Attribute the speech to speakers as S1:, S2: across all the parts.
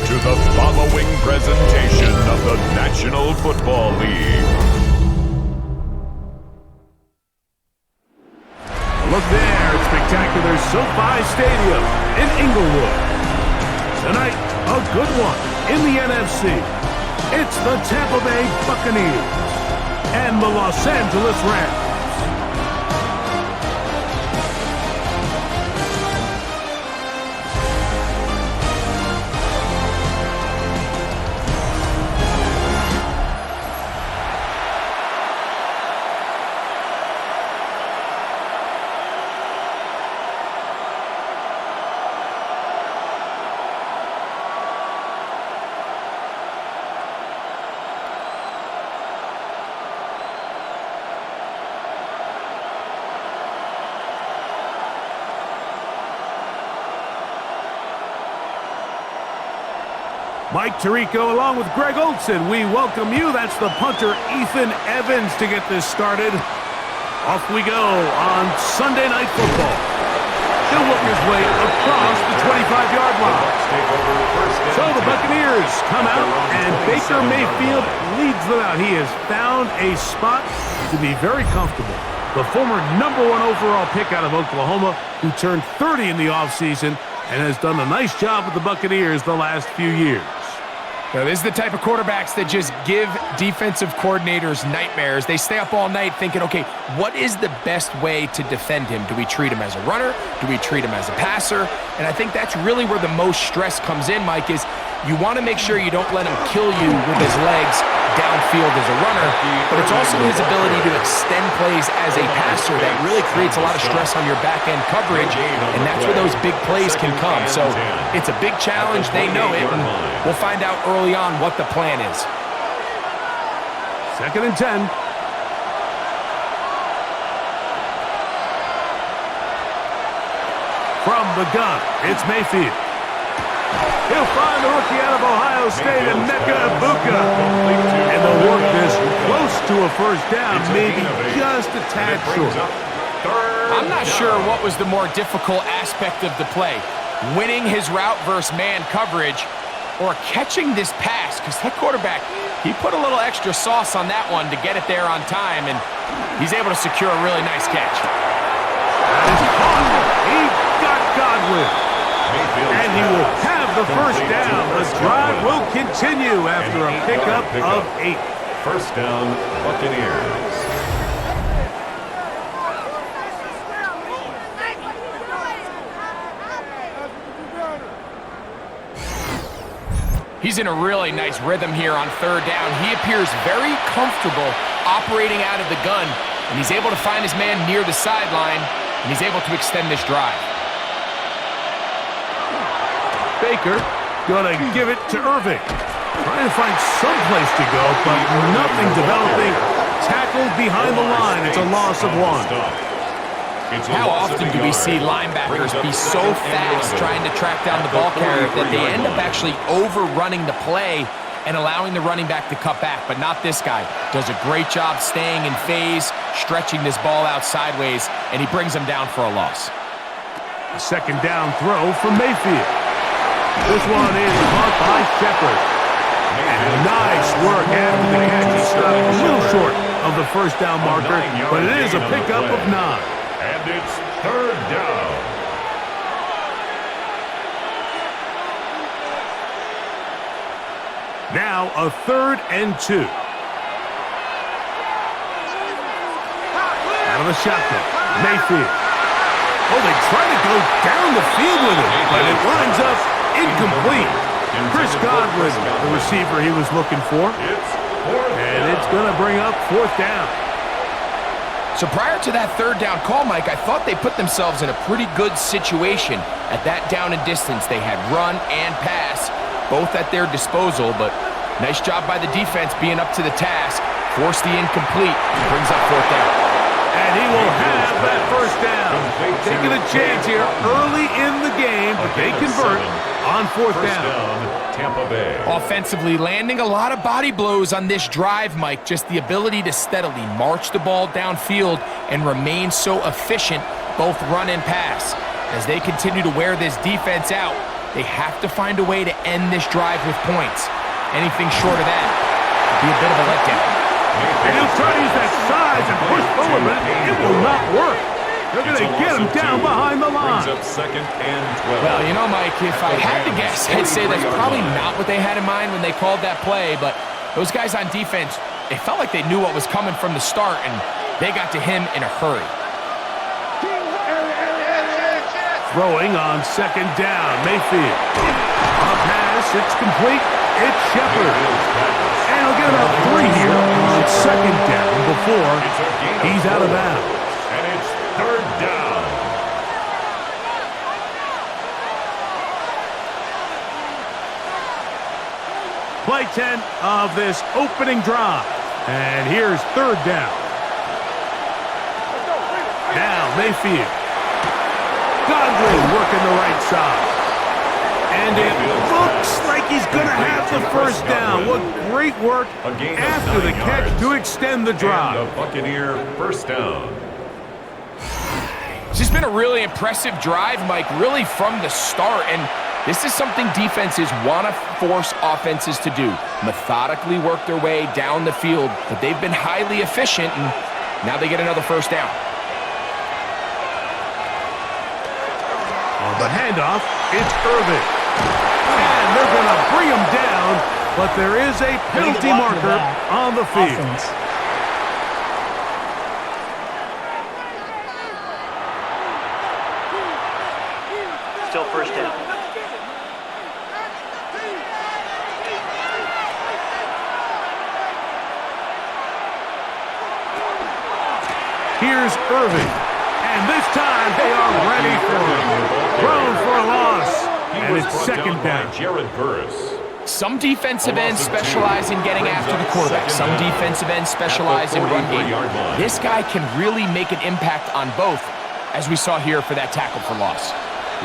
S1: to the following presentation of the National Football League.
S2: Look there at spectacular SoFi Stadium in Inglewood. Tonight, a good one in the NFC. It's the Tampa Bay Buccaneers and the Los Angeles Rams. Mike Tirico along with Greg Olson. We welcome you. That's the punter, Ethan Evans, to get this started. Off we go on Sunday Night Football. He'll work his way across the 25-yard line. So the Buccaneers come out, and Baker Mayfield leads them out. He has found a spot to be very comfortable. The former #1 overall pick out of Oklahoma, who turned 30 in the offseason and has done a nice job with the Buccaneers the last few years.
S3: Now, this is the type of quarterbacks that just give defensive coordinators nightmares. They stay up all night thinking, okay, what is the best way to defend him? Do we treat him as a runner? Do we treat him as a passer? And I think that's really where the most stress comes in, Mike, is you want to make sure you don't let him kill you with his legs downfield as a runner, but it's also his ability to extend plays as a passer that really creates a lot of stress on your back-end coverage, and that's where those big plays can come. So it's a big challenge. They know it, and we'll find out early on what the plan is.
S2: 2nd and 10. From the gun, it's Mayfield. He'll find the rookie out of Ohio State, and Emeka Egbuka. And they'll work this close to a first down, maybe just a tad short.
S3: I'm not sure what was the more difficult aspect of the play, winning his route versus man coverage or catching this pass, because that quarterback, he put a little extra sauce on that one to get it there on time, and he's able to secure a really nice catch.
S2: He got Godwin. And he will have the first down. The drive will continue after a pickup of 8.
S1: First down, Buccaneers.
S3: He's in a really nice rhythm here on 3rd down. He appears very comfortable operating out of the gun, and he's able to find his man near the sideline, and he's able to extend this drive.
S2: Baker gonna give it to Irving. Trying to find some place to go, but nothing developing. Tackled behind the line. It's a loss of 1.
S3: How often do we see linebackers be so fast trying to track down the ball carrier that they end up actually overrunning the play and allowing the running back to cut back? But not this guy. Does a great job staying in phase, stretching this ball out sideways, and he brings him down for a loss.
S2: A 2nd down throw from Mayfield. This one is caught by Shepard. And nice work after the catch. He stopped a little short of the first down marker, but it is a pickup of 9.
S1: And it's 3rd down.
S2: Now a 3rd and 2. Out of the shotgun, Mayfield. Oh, they try to go down the field with it, but it winds up incomplete. Chris Godwin, the receiver he was looking for. And it's going to bring up 4th down.
S3: So prior to that 3rd down call, Mike, I thought they put themselves in a pretty good situation. At that down and distance, they had run and pass, both at their disposal, but nice job by the defense being up to the task. Forced the incomplete, brings up 4th down.
S2: And he will have that first down. Taking a chance here early in the game, but they convert on 4th down.
S1: Tampa Bay.
S3: Offensively, landing a lot of body blows on this drive, Mike. Just the ability to steadily march the ball downfield and remain so efficient, both run and pass. As they continue to wear this defense out, They have to find a way to end this drive with points. Anything short of that would be a bit of a letdown.
S2: And he'll try to use that size and push forward, but it will not work. They're going to get him down behind the line.
S1: Second and 12.
S3: Well, you know, Mike, if I had to guess, I'd say that's probably not what they had in mind when they called that play, but those guys on defense, it felt like they knew what was coming from the start, and they got to him in a hurry.
S2: Throwing on second down, Mayfield. On a pass, it's complete. It's Shepard. And he'll get about 3 here on second down before he's out of bounds.
S1: And it's third down.
S2: Play 10 of this opening drive. And here's third down. Now Mayfield. Godwin working the right side. And it looks like he's going to have the first down. What great work after the catch to extend the drive.
S1: And the Buccaneer first down.
S3: It's just been a really impressive drive, Mike, really from the start. And this is something defenses want to force offenses to do. Methodically work their way down the field, but they've been highly efficient, and now they get another first down.
S2: On the handoff, it's Irvin. And they're going to bring him down, but there is a penalty marker on the field.
S4: Still first down.
S2: Here's Irving. And this time they are ready for it. Thrown for a loss. And it's second down.
S1: Jared Burris.
S3: Some defensive ends specialize in getting after the quarterback. Some defensive ends specialize in run game. This guy can really make an impact on both, as we saw here for that tackle for loss.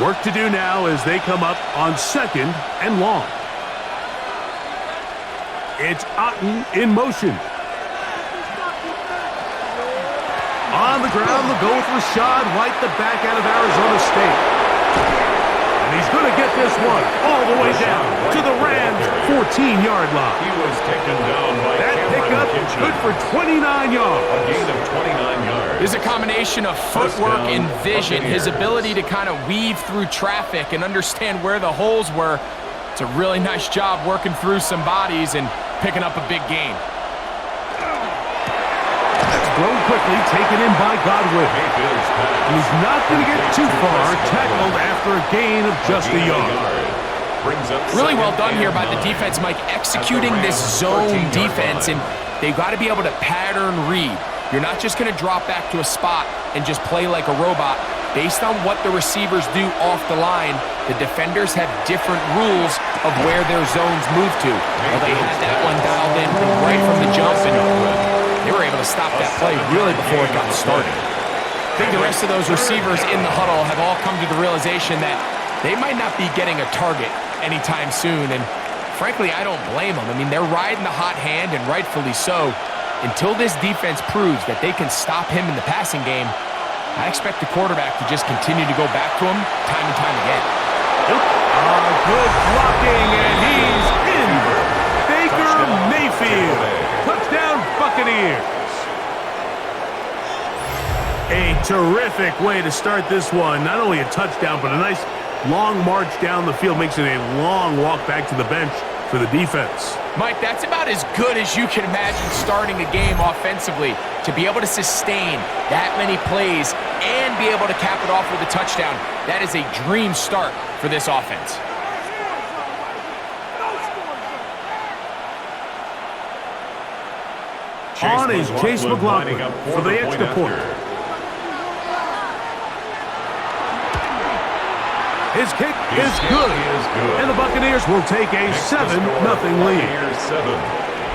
S2: Work to do now as they come up on second and long. It's Otten in motion. On the ground, they'll go with Rashad White, the back out of Arizona State. And he's going to get this one all the way down to the Rams' 14-yard line.
S1: He was taken down by
S2: that pickup good for 29 yards.
S1: A gain of 29 yards.
S3: There's a combination of footwork and vision, his ability to kind of weave through traffic and understand where the holes were. It's a really nice job working through some bodies and picking up a big gain.
S2: Thrown quickly, taken in by Godwin. And he's not going to get too far, tackled after a gain of just a yard.
S3: Really well done here by the defense, Mike, executing this zone defense, and they've got to be able to pattern read. You're not just going to drop back to a spot and just play like a robot. Based on what the receivers do off the line, the defenders have different rules of where their zones move to. Well, they had that one dialed in right from the jump, and they were able to stop that play really before it got started. I think the rest of those receivers in the huddle have all come to the realization that they might not be getting a target anytime soon, and frankly, I don't blame them. I mean, they're riding the hot hand, and rightfully so. Until this defense proves that they can stop him in the passing game, I expect the quarterback to just continue to go back to him time and time again.
S2: Good blocking, and he's in. Baker Mayfield. Touchdown, Buccaneers. A terrific way to start this one. Not only a touchdown, but a nice long march down the field. Makes it a long walk back to the bench for the defense.
S3: Mike, that's about as good as you can imagine starting a game offensively. To be able to sustain that many plays and be able to cap it off with a touchdown, that is a dream start for this offense.
S2: On is Chase McLaughlin for the extra point. His kick is good. And the Buccaneers will take a 7-0 lead.
S1: 7,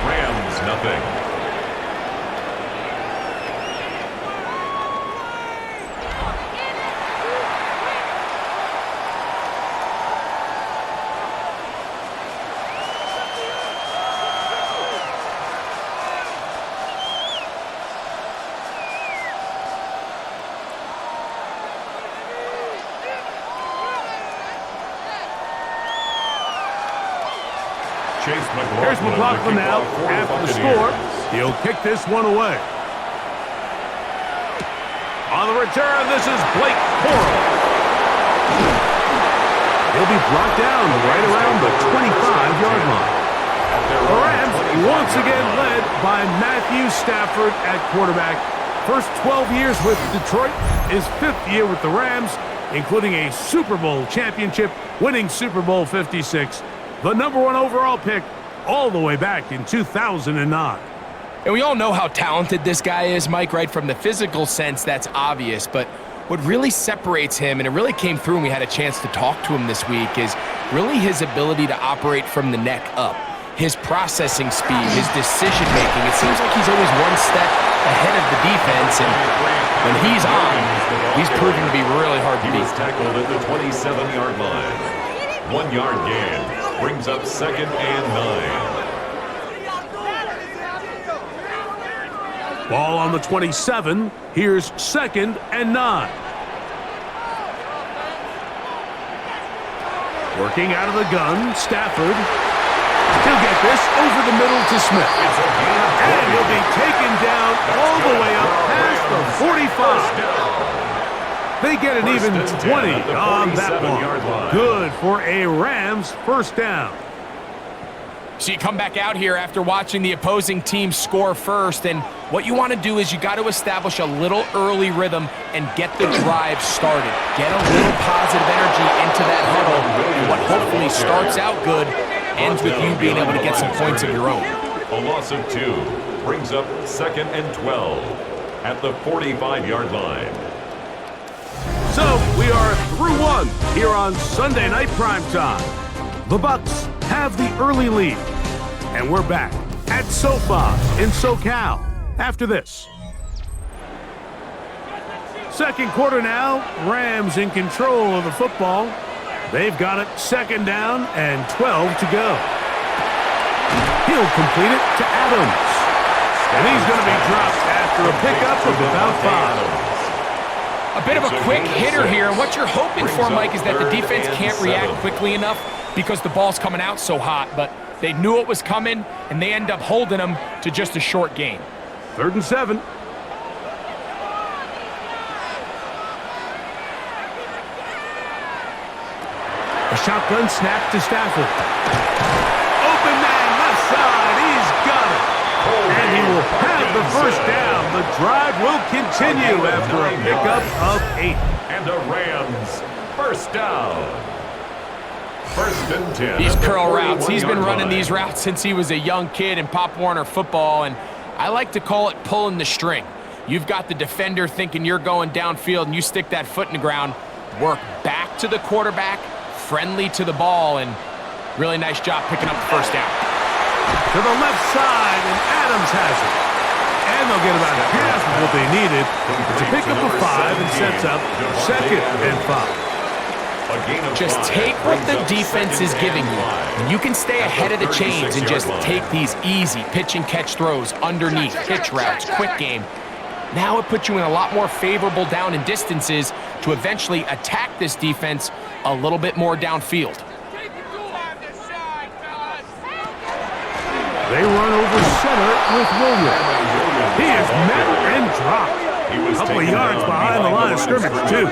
S1: Rams nothing.
S2: Here's McLaughlin now after the score. He'll kick this one away. On the return, this is Blake Coral. He'll be brought down right around the 25-yard line. The Rams once again led by Matthew Stafford at quarterback. First 12 years with Detroit, his 5th year with the Rams, including a Super Bowl championship, winning Super Bowl 56. The #1 overall pick all the way back in 2009.
S3: And we all know how talented this guy is, Mike, right? From the physical sense, that's obvious. But what really separates him, and it really came through when we had a chance to talk to him this week, is really his ability to operate from the neck up. His processing speed, his decision-making. It seems like he's always one step ahead of the defense, and when he's on, he's proven to be really hard to beat.
S1: He was tackled at the 27-yard line. 1-yard gain brings up 2nd and 9.
S2: Ball on the 27. Here's 2nd and 9. Working out of the gun, Stafford. He'll get this over the middle to Smith. And he'll be taken down all the way up past the 45. They get an even 20 on that one. Good for a Rams first down.
S3: So you come back out here after watching the opposing team score first, and what you want to do is you got to establish a little early rhythm and get the drive started. Get a little positive energy into that huddle, and what hopefully starts out good ends with you being able to get some points of your own.
S1: A loss of 2 brings up 2nd and 12 at the 45-yard line.
S2: So we are through one here on Sunday Night Primetime. The Bucs have the early lead, and we're back at SoFi in SoCal after this. Second quarter now, Rams in control of the football. They've got it 2nd down and 12 to go. He'll complete it to Adams, and he's going to be dropped after a pickup of about 5.
S3: A bit of a quick hitter here, and what you're hoping for, Mike, is that the defense can't react quickly enough because the ball's coming out so hot, but they knew it was coming, and they end up holding them to just a short gain.
S2: 3rd and 7. A shotgun snap to Stafford. Open man left side, he's got it. And he will have the first down. The drive will continue after a pickup of 8.
S1: And the Rams first down. 1st and 10.
S3: These curl routes, he's been running these routes since he was a young kid in Pop Warner football, and I like to call it pulling the string. You've got the defender thinking you're going downfield, and you stick that foot in the ground, work back to the quarterback, friendly to the ball, and really nice job picking up the first down.
S2: To the left side, and Adams has it. And they'll get about half of what they needed to pick up a 5 and sets up 2nd and 5.
S3: Just take what the defense is giving you. And you can stay ahead of the chains and just take these easy pitch and catch throws underneath, hitch routes, quick game. Now it puts you in a lot more favorable down and distances to eventually attack this defense a little bit more downfield.
S2: They run over center with Williams. He is met and dropped. A couple of yards behind the line of scrimmage, too.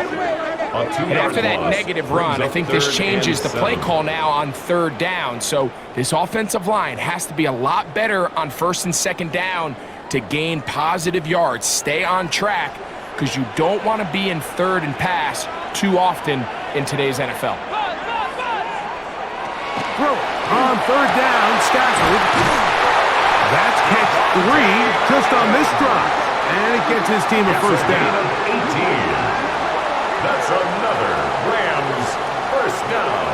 S3: And after that negative run, I think this changes the play call now on 3rd down. So this offensive line has to be a lot better on 1st and 2nd down to gain positive yards. Stay on track because you don't want to be in 3rd and pass too often in today's NFL.
S2: Throw on 3rd down, Stafford. That's catch 3 just on this drive. And it gets his team a first down.
S1: 18. That's another Rams first down.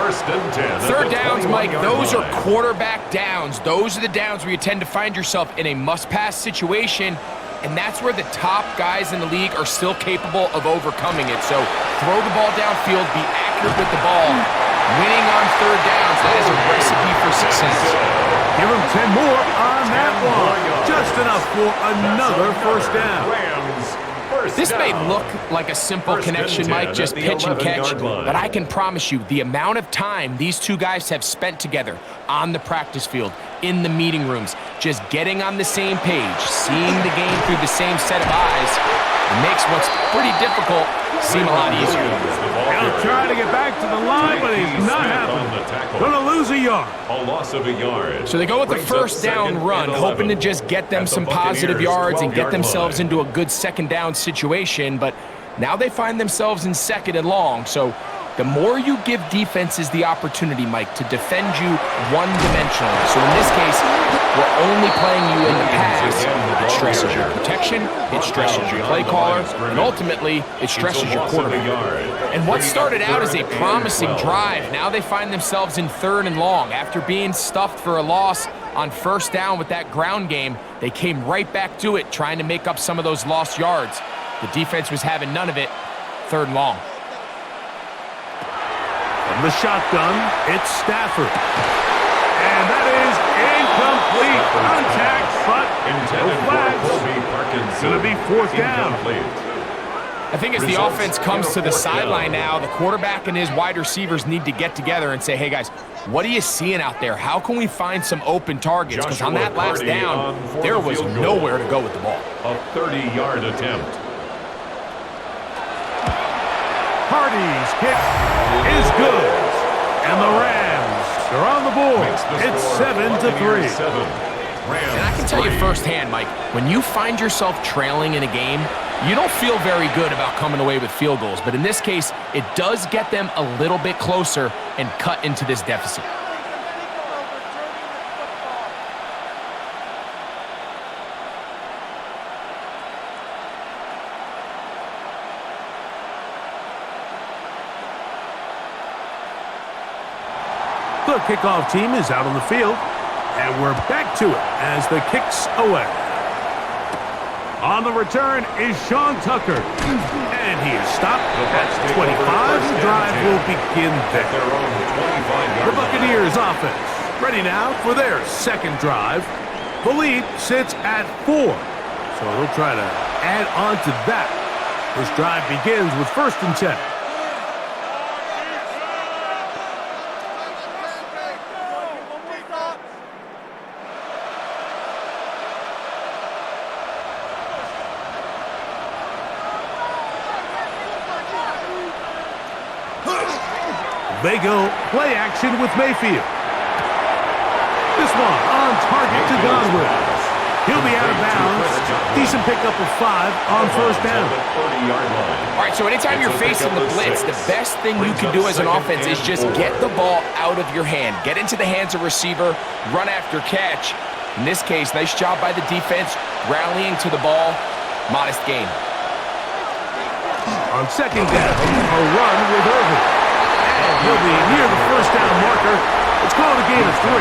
S1: 1st and 10.
S3: 3rd downs, Mike, those are quarterback downs. Those are the downs where you tend to find yourself in a must-pass situation, and that's where the top guys in the league are still capable of overcoming it. So throw the ball downfield, be accurate with the ball. Winning on 3rd downs, that is a recipe for success.
S2: Give him 10 more on that one. Just enough for another first down.
S1: Rams first
S3: This may
S1: down.
S3: look like a simple
S1: First and
S3: connection,
S1: 10
S3: Mike, just
S1: at the
S3: pitch and catch,
S1: 11-yard line.
S3: but I can promise you the amount of time these two guys have spent together on the practice field, in the meeting rooms, just getting on the same page, seeing the game through the same set of eyes, it makes what's pretty difficult seem a lot easier.
S2: He'll try to get back to the line, but he's not happening. Gonna lose a yard.
S1: A loss of a yard.
S3: So they go with the
S1: Brings up
S3: first down
S1: second
S3: run,
S1: and
S3: hoping to
S1: 11.
S3: just get them
S1: At the
S3: some positive
S1: Buccaneers'
S3: yards and get
S1: 12-yard
S3: themselves
S1: line.
S3: into a good second down situation, but now they find themselves in second and long. So the more you give defenses the opportunity, Mike, to defend you one-dimensionally. So in this case, we're only playing you in the pass. It stresses your protection, it stresses your play caller, and ultimately, it stresses your quarterback. And what started out as a promising drive, now they find themselves in third and long. After being stuffed for a loss on first down with that ground game, they came right back to it, trying to make up some of those lost yards. The defense was having none of it. Third and long.
S2: From the shotgun, it's Stafford. And that is incomplete. Contact, but no flags. It's going to be fourth down.
S3: I think as the offense comes to the sideline now, the quarterback and his wide receivers need to get together and say, hey, guys, what are you seeing out there? How can we find some open targets? Because on that last down, there was nowhere to go with the ball.
S1: A 30-yard attempt.
S2: Hardy's kick is good. And the Rams are on the board. It's 7-3.
S3: And I can tell you firsthand, Mike, when you find yourself trailing in a game, you don't feel very good about coming away with field goals. But in this case, it does get them a little bit closer and cut into this deficit.
S2: The kickoff team is out on the field, and we're back to it as the kick's away. On the return is Sean Tucker, and he is stopped at 25. The drive will begin there. The Buccaneers offense ready now for their second drive. The lead sits at 4, so they'll try to add on to that. This drive begins with 1st and 10. They go play action with Mayfield. This one on target to Godwin. He'll be out of bounds. Decent pickup of 5 on first down.
S3: All right, so anytime you're facing the blitz, the best thing you can do as an offense is just get the ball out of your hand. Get into the hands of receiver, run after catch. In this case, nice job by the defense, rallying to the ball. Modest gain.
S2: On second down, a run with Irvin. He'll be near the first down marker. It's called a gain of 3,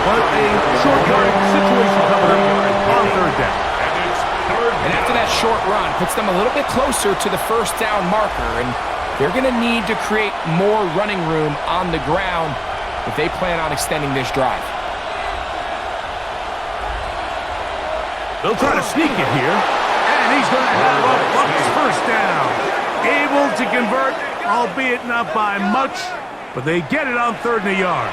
S2: but a short yard situation coming up on third down.
S3: And after that short run, puts them a little bit closer to the first down marker, and they're going to need to create more running room on the ground if they plan on extending this drive.
S2: They'll try to sneak it here, and he's going to have a Bucs first down. Able to convert, albeit not by much, but they get it on 3rd and a yard.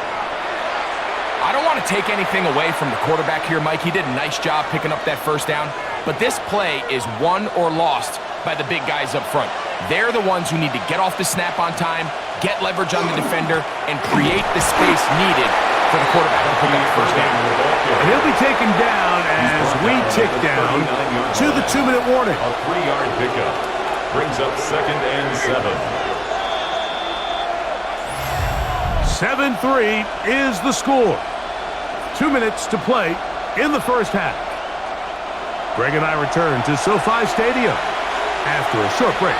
S3: I don't want to take anything away from the quarterback here, Mike. He did a nice job picking up that first down, but this play is won or lost by the big guys up front. They're the ones who need to get off the snap on time, get leverage on the defender, and create the space needed for the quarterback to pick up the first down.
S2: And he'll be taken down as we tick down to the 2-minute warning.
S1: A 3-yard pickup brings up 2nd and 7.
S2: 7-3 is the score. 2 minutes to play in the first half. Greg and I return to SoFi Stadium after a short break.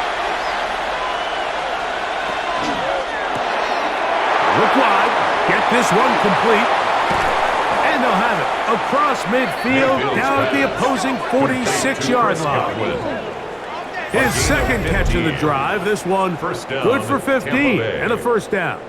S2: Look wide, get this one complete, and they'll have it across midfield down at the opposing 46-yard line. His second catch of the drive, this one good for 15 and a first down.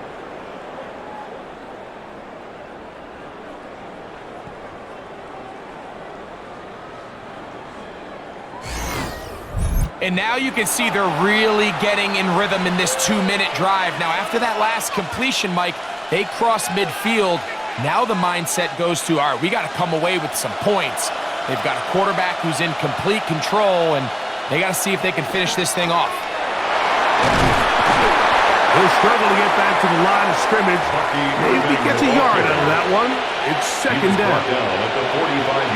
S3: And now you can see they're really getting in rhythm in this 2-minute drive. Now, after that last completion, Mike, they cross midfield. Now the mindset goes to, all right, we got to come away with some points. They've got a quarterback who's in complete control, and they got to see if they can finish this thing off.
S2: He'll struggle to get back to the line of scrimmage. Maybe gets a yard out of that one. It's second down.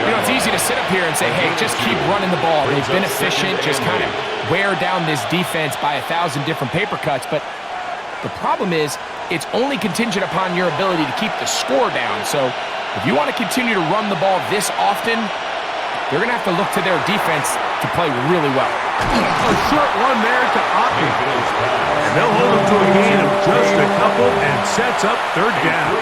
S3: You know, it's easy to sit up here and say, hey, just keep running the ball. They've been efficient, just kind of wear down this defense by 1,000 different paper cuts. But the problem is, it's only contingent upon your ability to keep the score down. So if you want to continue to run the ball this often, they're going to have to look to their defense to play really well.
S2: A short one there to Otten. And they'll hold him to a gain of just a couple and sets up third down.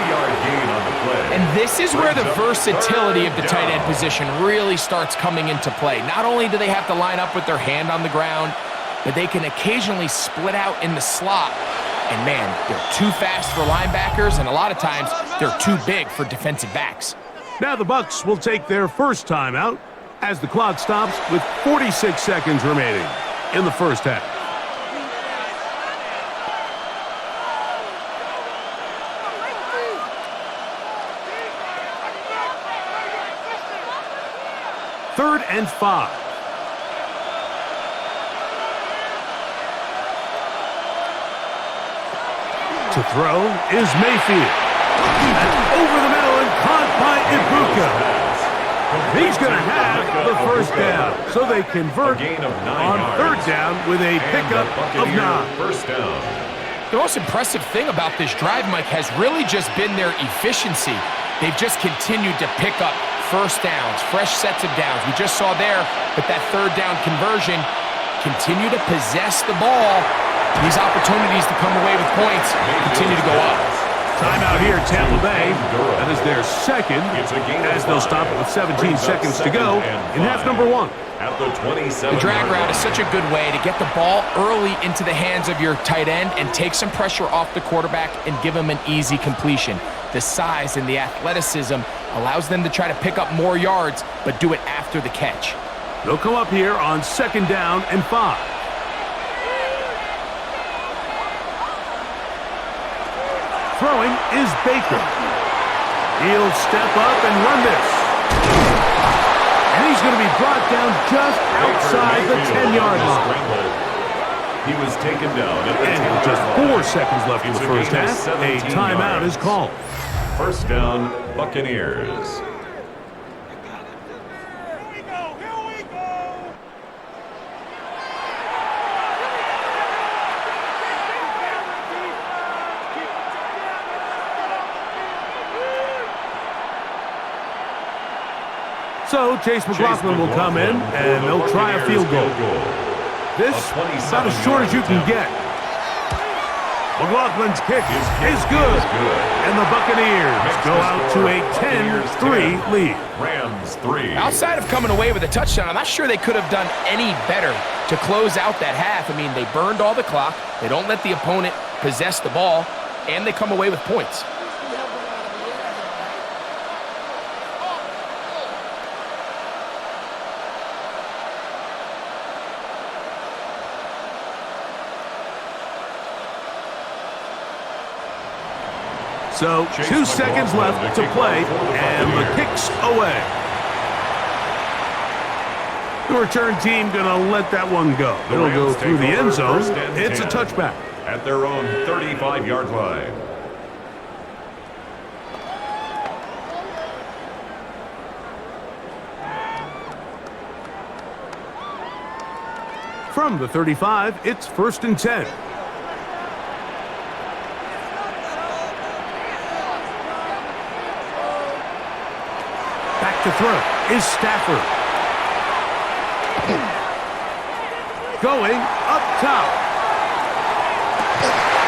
S3: And this is where the versatility of the tight end position really starts coming into play. Not only do they have to line up with their hand on the ground, but they can occasionally split out in the slot. And man, they're too fast for linebackers, and a lot of times they're too big for defensive backs.
S2: Now the Bucs will take their first timeout as the clock stops with 46 seconds remaining in the first half. Third and 5. To throw is Mayfield. And over the middle and caught by Ibuka. He's going to have the first down. So they convert on third down with a pickup of 9.
S1: First down.
S3: The most impressive thing about this drive, Mike, has really just been their efficiency. They've just continued to pick up first downs, fresh sets of downs. We just saw there with that third down conversion, continue to possess the ball. These opportunities to come away with points continue to go up.
S2: Timeout here, Tampa Bay. That is their second, as they'll stop it with 17 seconds to go in half number 1.
S1: At the 27.
S3: The drag route is such a good way to get the ball early into the hands of your tight end and take some pressure off the quarterback and give him an easy completion. The size and the athleticism allows them to try to pick up more yards, but do it after the catch.
S2: They'll come up here on second down and 5. Throwing is Baker. He'll step up and run this. And he's going to be brought down just outside the 10-yard line.
S1: He was taken down at the
S2: And with just 4 seconds left in the first half, a timeout is called.
S1: First down, Buccaneers.
S2: So Chase McLaughlin will come in, and they'll try a field goal. This about as short as you can get. McLaughlin's kick is good, and the Buccaneers go out to a 10-3 lead.
S1: Rams 3.
S3: Outside of coming away with a touchdown, I'm not sure they could have done any better to close out that half. I mean, they burned all the clock, they don't let the opponent possess the ball, and they come away with points.
S2: So 2 seconds left to play, and the kick's away. The return team going to let that one go. It'll go through the end zone. It's a touchback.
S1: At their own 35-yard line.
S2: From the 35, it's 1st and 10. To throw is Stafford. Going up top.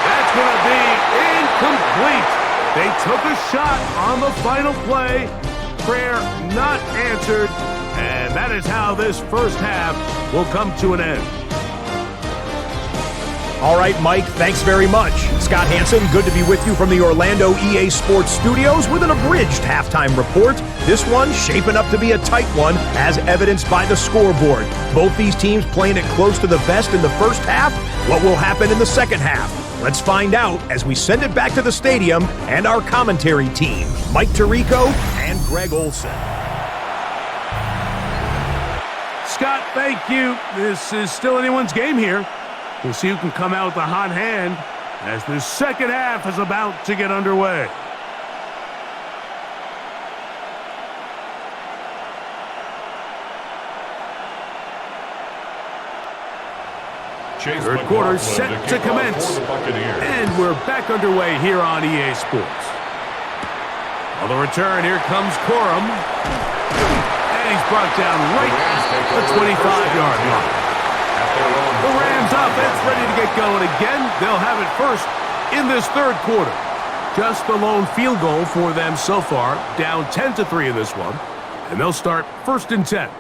S2: That's going to be incomplete. They took a shot on the final play. Prayer not answered. And that is how this first half will come to an end.
S5: All right, Mike, thanks very much. Scott Hansen, good to be with you from the Orlando EA Sports Studios with an abridged halftime report. This one shaping up to be a tight one, as evidenced by the scoreboard. Both these teams playing it close to the vest in the first half. What will happen in the second half? Let's find out as we send it back to the stadium and our commentary team, Mike Tirico and Greg Olson.
S2: Scott, thank you. This is still anyone's game here. We'll see who can come out with a hot hand as the second half is about to get underway. Third quarter set to commence, and we're back underway here on EA Sports. On the return, here comes Corum, and he's brought down right at the 25-yard line. The Rams offense ready to get going again. They'll have it first in this third quarter. Just the lone field goal for them so far, down 10-3 in this one, and they'll start 1st and 10.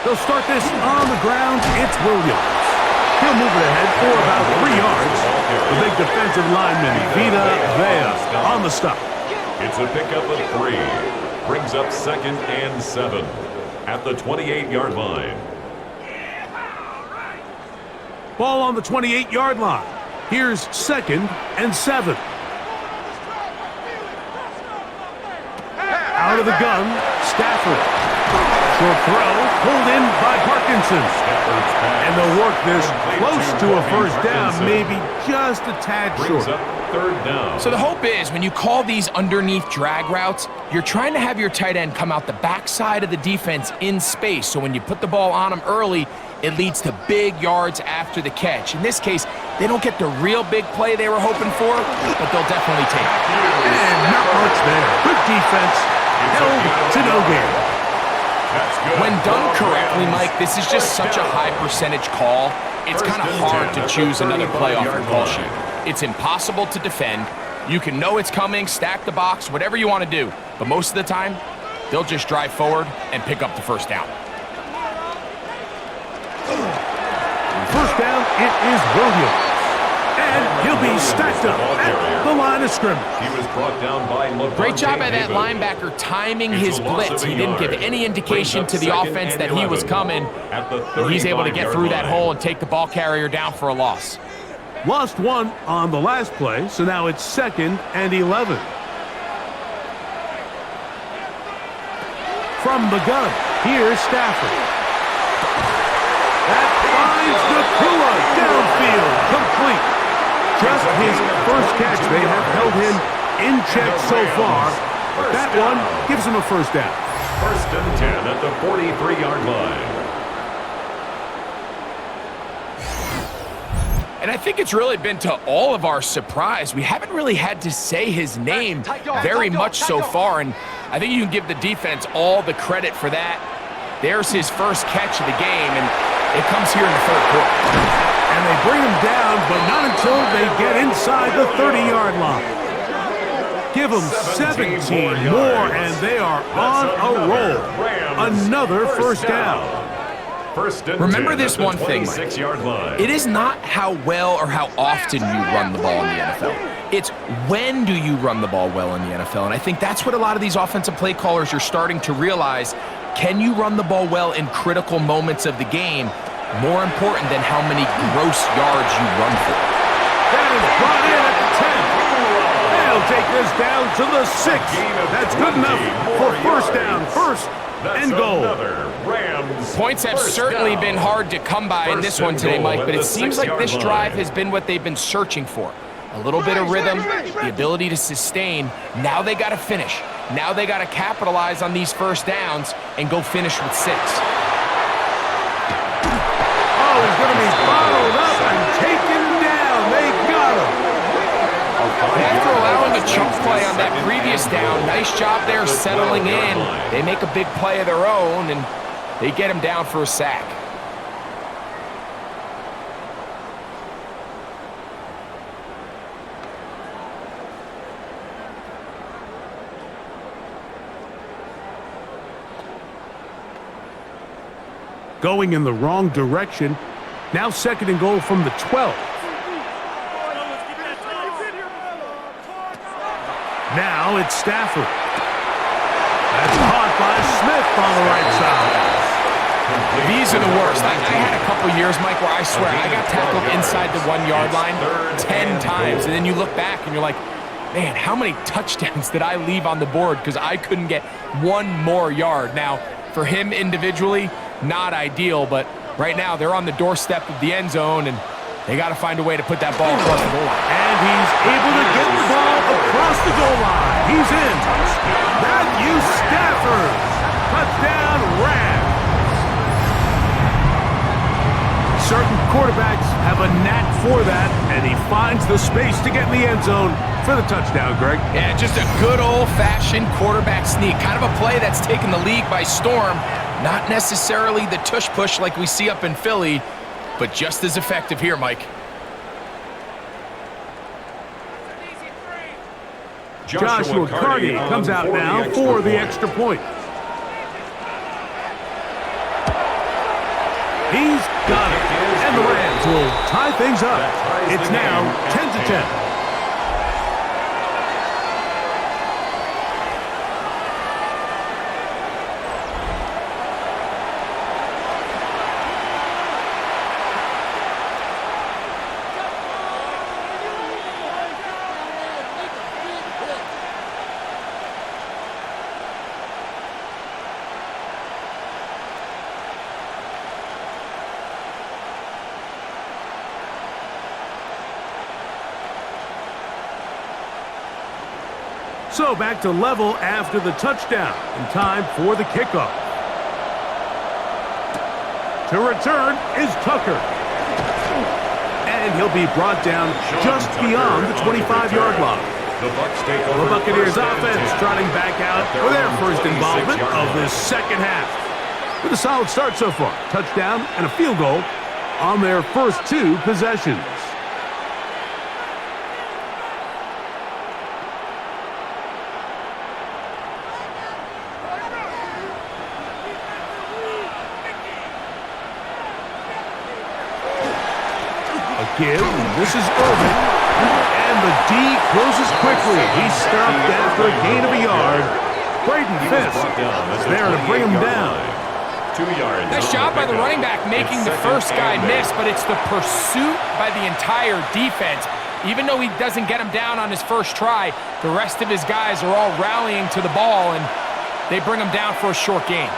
S2: They'll start this on the ground. It's Williams. He'll move it ahead for about 3 yards. The big defensive lineman, Vita Vea, on the stop.
S1: It's a pickup of 3. Brings up 2nd and 7 at the 28-yard line.
S2: Ball on the 28-yard line. Here's 2nd and 7. Out of the gun, Stafford. Short throw, pulled in by Parkinson. And they'll work this close to a first down, maybe just a tad short.
S1: Third down.
S3: So the hope is when you call these underneath drag routes, you're trying to have your tight end come out the backside of the defense in space. So when you put the ball on him early, it leads to big yards after the catch. In this case, they don't get the real big play they were hoping for, but they'll definitely take it.
S2: And not much there. Good defense. Held to no gain.
S3: When done correctly, Mike, this is just such a high percentage call. It's kind of hard to choose another play off the call sheet. It's impossible to defend. You can know it's coming, stack the box, whatever you want to do. But most of the time, they'll just drive forward and pick up the first down.
S2: First down, it is Williams. And he'll be stacked up at the line of scrimmage.
S1: He was brought down by LeBron.
S3: Great job by that linebacker timing his blitz. He didn't give any indication to the offense that he was coming. And he's able to get through that hole and take the ball carrier down for a loss.
S2: Lost 1 on the last play, so now it's 2nd and 11. From the gun, here's Stafford. That finds Nakua downfield, complete. Just his first catch. They have held him in check so far, but that one gives him a first down.
S1: 1st and 10 at the 43-yard line.
S3: And I think it's really been to all of our surprise. We haven't really had to say his name very much so far, and I think you can give the defense all the credit for that. There's his first catch of the game, and it comes here in the third quarter.
S2: And they bring him down, but not until they get inside the 30-yard line. Give them 17 more, and they are on a roll. Another first down.
S3: Remember this one thing, Mike. It is not how well or how often you run the ball in the NFL. It's when do you run the ball well in the NFL. And I think that's what a lot of these offensive play callers are starting to realize. Can you run the ball well in critical moments of the game? More important than how many gross yards you run for.
S2: That is brought in at the 10. They'll take this down to the 6. That's good enough for first down. First and goal.
S3: Points have certainly been hard to come by in this one today, Mike, but it seems like this drive has been what they've been searching for. A little bit of rhythm, the ability to sustain. Now they got to finish. Now they got to capitalize on these first downs and go finish with 6.
S2: Oh, he's going to be followed up and taken down. They got him.
S3: After allowing a chunk play on that previous down, nice job there settling in. They make a big play of their own, and they get him down for a sack.
S2: going in the wrong direction. Now 2nd and goal from the 12. Now it's Stafford. That's caught by Smith on the right side.
S3: These are the worst. I had a couple years, Mike, where I swear I got tackled inside the 1-yard line 10 times, and then you look back and you're like, man, how many touchdowns did I leave on the board because I couldn't get one more yard? Now, for him individually, not ideal, but right now they're on the doorstep of the end zone, and they got to find a way to put that ball across the goal line.
S2: And he's able to get the ball across the goal line. He's in. Matthew Stafford. Touchdown, Rams. Certain quarterbacks have a knack for that, and he finds the space to get in the end zone for the touchdown, Greg.
S3: Yeah, just a good old-fashioned quarterback sneak. Kind of a play that's taken the league by storm. Not necessarily the tush-push like we see up in Philly, but just as effective here, Mike.
S2: Joshua Carty comes out now for the extra point. He's got it. And the Rams will tie things up. It's now 10-10. So back to level after the touchdown, and time for the kickoff. To return is Tucker. And he'll be brought down just beyond the 25-yard line. The Buccaneers offense trotting back out for their first involvement of this second half. With a solid start so far, touchdown and a field goal on their first 2 possessions. Give. This is Irvin. And the D closes quickly. He's stopped after a gain of a yard. Braden Fisk is there to bring him down.
S1: 2 yards.
S3: Nice job by the running back making the first guy miss, but it's the pursuit by the entire defense. Even though he doesn't get him down on his first try, the rest of his guys are all rallying to the ball, and they bring him down for a short gain.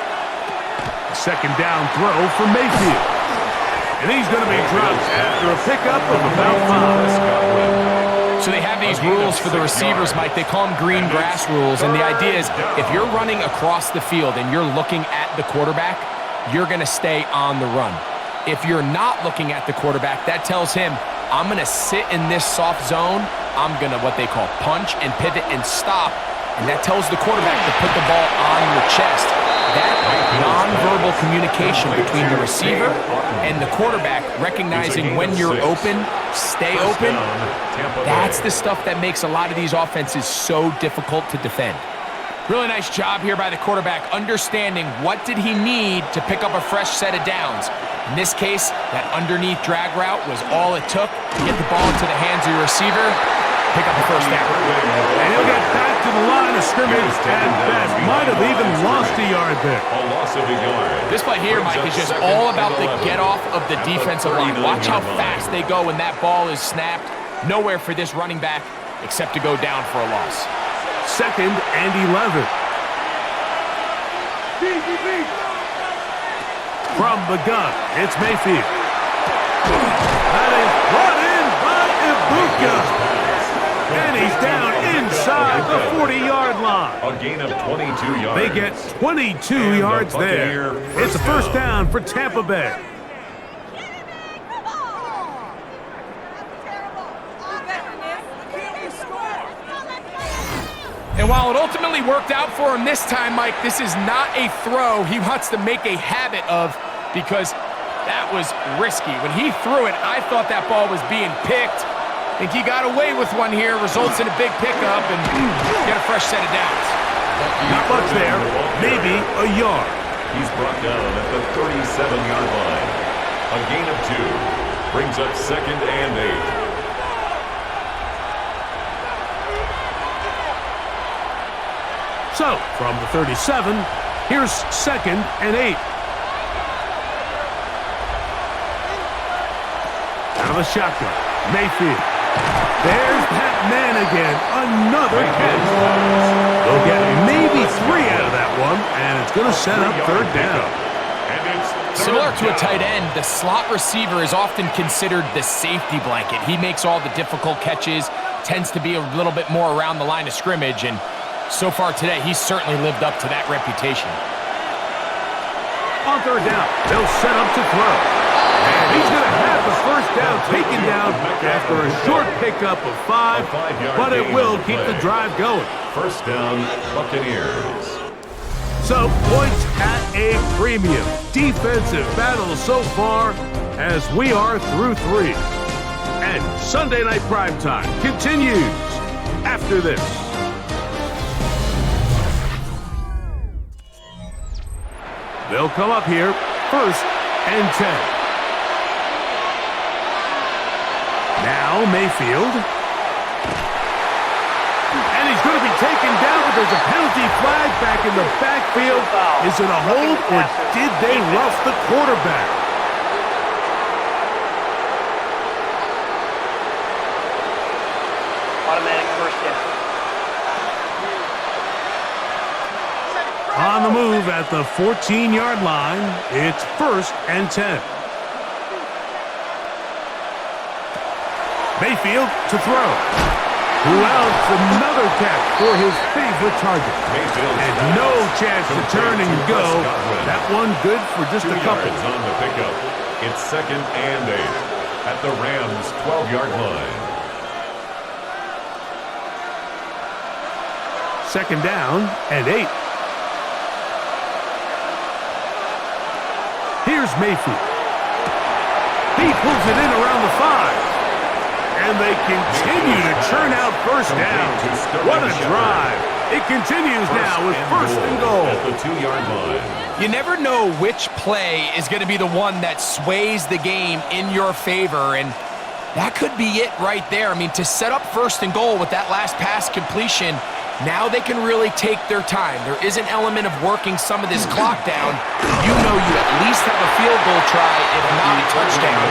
S2: Second down throw for Mayfield. And he's going to be dropped after a pickup of about 5.
S3: So they have these rules for the receivers, Mike. They call them green grass rules. And the idea is if you're running across the field and you're looking at the quarterback, you're going to stay on the run. If you're not looking at the quarterback, that tells him, I'm going to sit in this soft zone. I'm going to what they call punch and pivot and stop. And that tells the quarterback to put the ball on your chest. That nonverbal communication between the receiver and the quarterback, recognizing when you're open, stay open, that's the stuff that makes a lot of these offenses so difficult to defend. Really nice job here by the quarterback, understanding what did he need to pick up a fresh set of downs. In this case, that underneath drag route was all it took to get the ball into the hands of your receiver, pick up the first down.
S2: And he'll get back to the line of scrimmage at best. Might have even lost a yard there.
S1: A loss of a yard.
S3: This play here, Mike, is just all about the get-off of the defensive line. Watch how fast they go when that ball is snapped. Nowhere for this running back except to go down for a loss.
S2: 2nd and 11. From the gun, it's Mayfield. That is brought in by Ibuka. And he's down inside the 40-yard line.
S1: A gain of 22 yards.
S2: They get 22 yards there. It's a first down for Tampa Bay.
S3: And while it ultimately worked out for him this time, Mike, this is not a throw he wants to make a habit of because that was risky. When he threw it, I thought that ball was being picked. I think he got away with one here, results in a big pickup, and get a fresh set of downs.
S2: Not much there, maybe a yard.
S1: He's brought down at the 37-yard line. A gain of 2 brings up 2nd and 8.
S2: So, from the 37, here's 2nd and 8. Out of the shotgun, Mayfield. There's that man again. Another catch. They'll get maybe 3 out of that one, and it's going to set up 3rd down.
S3: Similar to a tight end, the slot receiver is often considered the safety blanket. He makes all the difficult catches, tends to be a little bit more around the line of scrimmage, and so far today, he's certainly lived up to that reputation.
S2: On 3rd down, they'll set up to throw. And he's going to have the 1st down taken down after a short pickup of 5, but it will keep the drive going.
S1: 1st down, Buccaneers.
S2: So, points at a premium. Defensive battle so far as we are through 3. And Sunday Night Primetime continues after this. They'll come up here, 1st and 10. Now Mayfield. And he's going to be taken down, but there's a penalty flag back in the backfield. Is it a hold, or did they rough the quarterback?
S4: Automatic 1st down.
S2: On the move at the 14-yard line, it's 1st and 10. Mayfield to throw. Who else? Another catch for his favorite target. And no chance to turn and go. That one good for just a couple.
S1: On the pickup. It's 2nd and 8 at the Rams' 12-yard line.
S2: 2nd down and 8. Here's Mayfield. He pulls it in around the 5. And they continue to churn out 1st down. What a drive. It continues now with 1st and goal.
S1: At the 2-yard line.
S3: You never know which play is going to be the one that sways the game in your favor, and that could be it right there. I mean, to set up 1st and goal with that last pass completion, now they can really take their time. There is an element of working some of this clock down. You know you at least have a field goal try, if not a touchdown.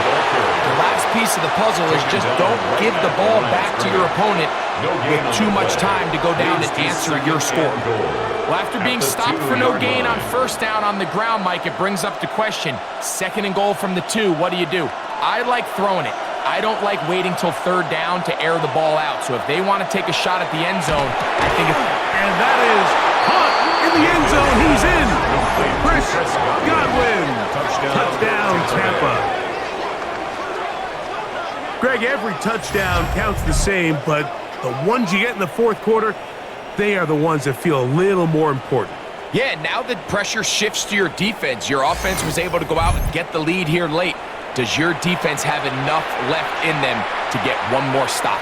S3: The last piece of the puzzle is just don't give the ball back to your opponent with too much time to go down and answer your score. Well, after being stopped for no gain on 1st down on the ground, Mike, it brings up the question, 2nd and goal from the 2, what do you do? I like throwing it. I don't like waiting till 3rd down to air the ball out. So if they want to take a shot at the end zone, I think it's...
S2: And that is caught in the end zone. He's in. Chris Godwin. Touchdown, Tampa. Greg, every touchdown counts the same, but the ones you get in the 4th quarter, they are the ones that feel a little more important.
S3: Yeah, now the pressure shifts to your defense. Your offense was able to go out and get the lead here late. Does your defense have enough left in them to get one more stop?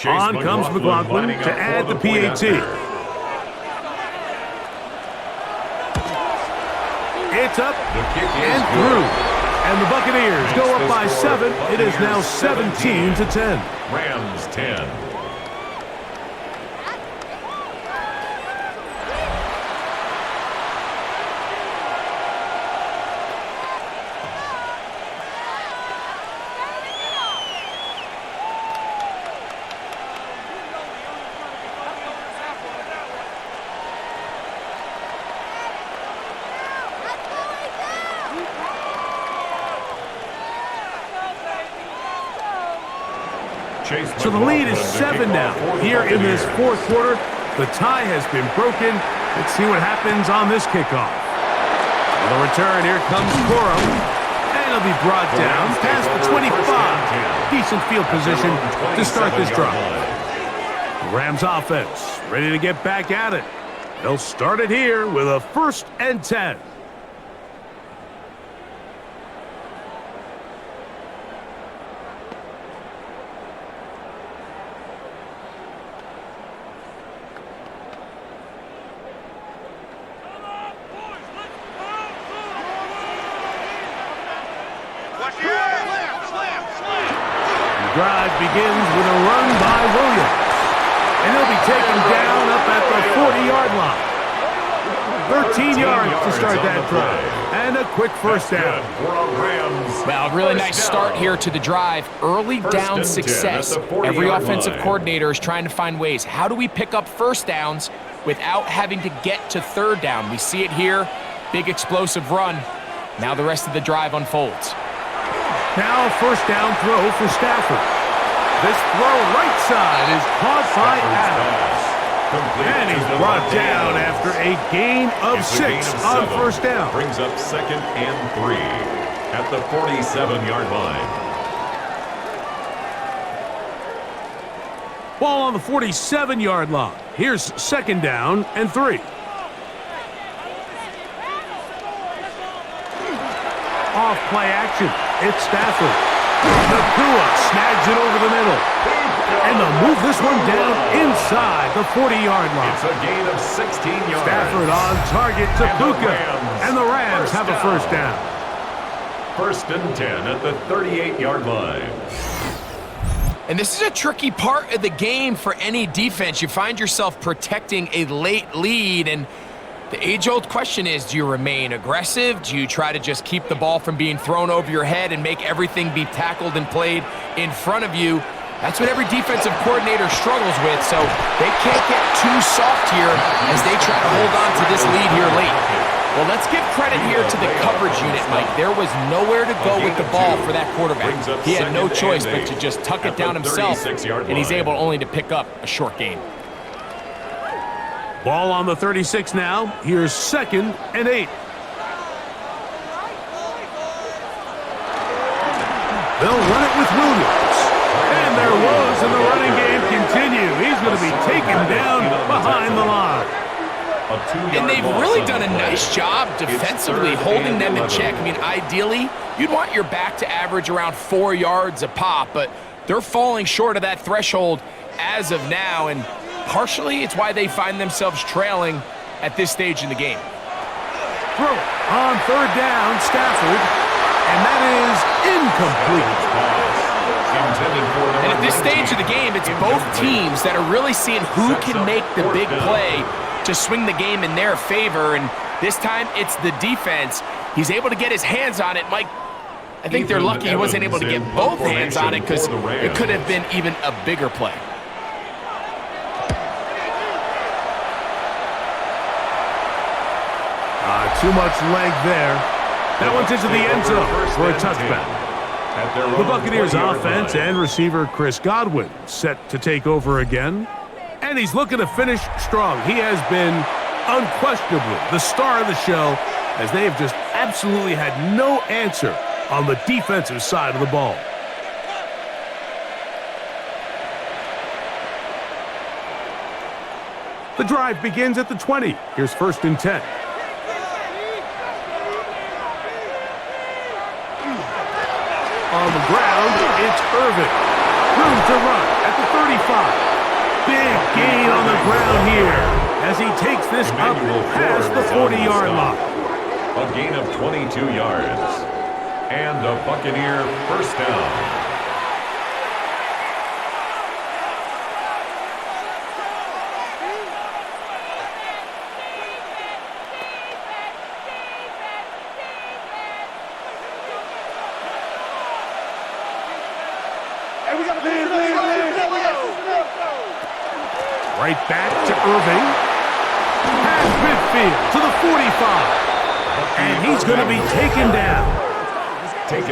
S2: On comes McLaughlin to add the PAT. It's up and through. And the Buccaneers go up by 7. It is now 17-10.
S1: Rams 10.
S2: So the lead is 7 now. Here in this 4th quarter, the tie has been broken. Let's see what happens on this kickoff. On the return, here comes Coro. And he'll be brought down past the 25. Decent field position to start this drive. The Rams offense ready to get back at it. They'll start it here with a 1st and 10. drive begins with a run by Williams. And he'll be taken down up at the 40-yard line. 13 yards to start that drive. And a quick first down.
S3: Well, really nice start here to the drive. Early down success. Every offensive coordinator is trying to find ways. How do we pick up first downs without having to get to third down? We see it here. Big explosive run. Now the rest of the drive unfolds.
S2: Now first down throw for Stafford. This throw right side is caught by Adams. And he's brought down after a gain of 6 on first down.
S1: Brings up 2nd and 3 at the 47-yard line.
S2: Ball on the 47-yard line. Here's 2nd down and 3. Off play action. It's Stafford. Nakua snags it over the middle. And they'll move this one down inside the 40-yard line.
S1: It's a gain of 16 yards.
S2: Stafford on target to Puka. And the Rams have a first down.
S1: 1st and 10 at the 38-yard line.
S3: And this is a tricky part of the game for any defense. You find yourself protecting a late lead, and the age-old question is, do you remain aggressive? Do you try to just keep the ball from being thrown over your head and make everything be tackled and played in front of you? That's what every defensive coordinator struggles with, so they can't get too soft here as they try to hold on to this lead here late. Well, let's give credit here to the coverage unit, Mike. There was nowhere to go with the ball for that quarterback. He had no choice but to just tuck it down himself, and he's able only to pick up a short gain.
S2: Ball on the 36 now. Here's 2nd and 8. They'll run it with Williams. And their woes in the running game continue. He's going to be taken down behind the line.
S3: And they've really done a nice job defensively holding them in check. I mean, ideally, you'd want your back to average around 4 yards a pop, but they're falling short of that threshold as of now, and partially it's why they find themselves trailing at this stage in the game.
S2: Throw on 3rd down, Stafford, and that is incomplete.
S3: And at this stage of the game, it's both teams that are really seeing who can make the big play to swing the game in their favor, and this time it's the defense. He's able to get his hands on it. Mike, I think they're lucky he wasn't able to get both hands on it because it could have been even a bigger play.
S2: Too much leg there. That one's into the end zone for a touchback. The Buccaneers offense and receiver Chris Godwin set to take over again. And he's looking to finish strong. He has been unquestionably the star of the show, as they have just absolutely had no answer on the defensive side of the ball. The drive begins at the 20. Here's 1st and 10. On the ground, it's Irvin. Room to run at the 35. Big gain on the ground here as he takes this up past the 40-yard line.
S1: A gain of 22 yards. And a Buccaneer first down.
S2: Right back to Irving. Past midfield to the 45. And he's going to be taken down.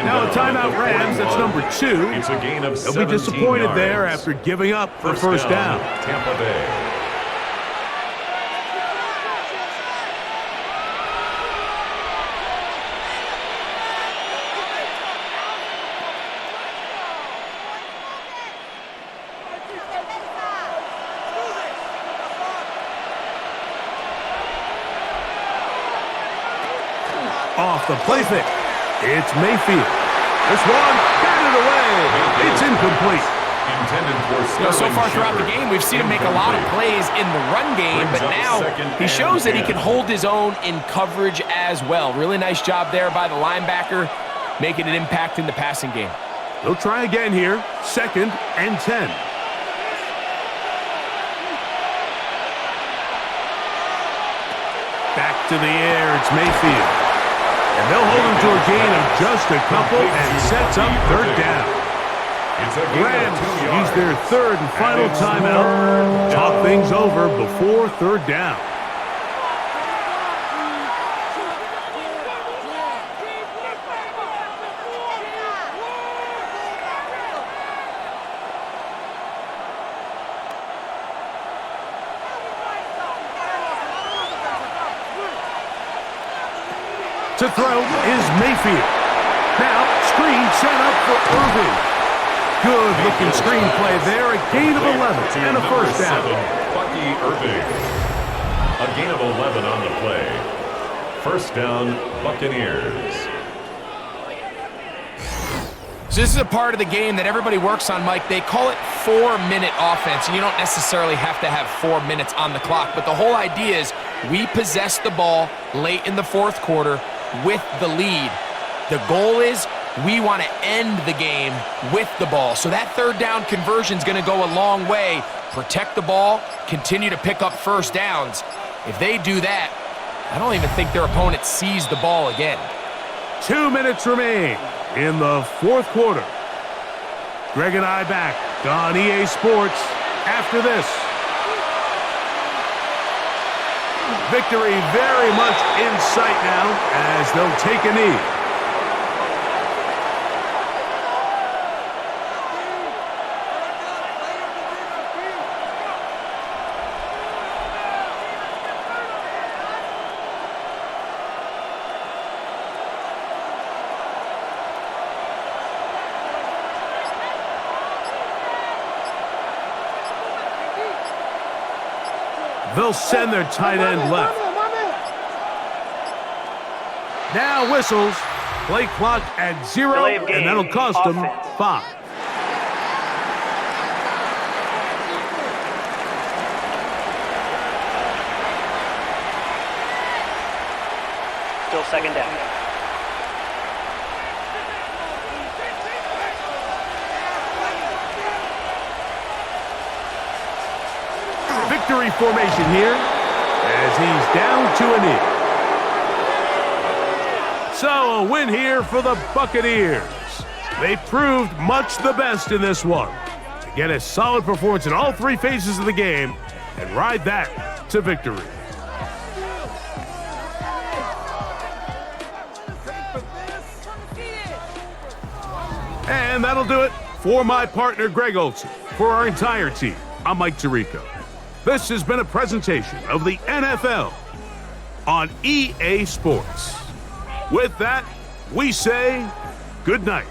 S2: Now a timeout Rams, that's number 2.
S1: It's a gain of 17
S2: They'll be disappointed
S1: yards.
S2: there after giving up the first down.
S1: Tampa Bay.
S2: Off the play fake. It's Mayfield. This one, batted away. It's incomplete.
S3: So far throughout the game, we've seen him make a lot of plays in the run game, but now he shows that he can hold his own in coverage as well. Really nice job there by the linebacker, making an impact in the passing game.
S2: They'll try again here. 2nd and 10. Back to the air, it's Mayfield. And they'll hold him to a gain of just a couple and sets up 3rd down. Rams use their 3rd and final timeout. Talk things over before 3rd down. To throw is Mayfield. Now, screen set up for Irving. Good-looking screenplay there. A gain of 11 and a 1st down.
S1: Bucky Irving. A gain of 11 on the play. 1st down, Buccaneers.
S3: So this is a part of the game that everybody works on, Mike. They call it 4-minute offense, and you don't necessarily have to have 4 minutes on the clock. But the whole idea is we possess the ball late in the 4th quarter with the lead. The goal is we want to end the game with the ball. So that 3rd down conversion is going to go a long way. Protect the ball, continue to pick up 1st downs. If they do that, I don't even think their opponent sees the ball again.
S2: 2 minutes remain in the 4th quarter. Greg and I back on EA Sports after this. Victory very much in sight now as they'll take a knee. They'll send their tight end left. Now whistles. Play clock at 0, and that'll cost them 5.
S4: Still 2nd down.
S2: Victory formation here as he's down to a knee. So a win here for the Buccaneers. They proved much the best in this one to get a solid performance in all 3 phases of the game and ride that to victory. And that'll do it for my partner, Greg Olson. For our entire team, I'm Mike Tirico. This has been a presentation of the NFL on EA Sports. With that, we say good night.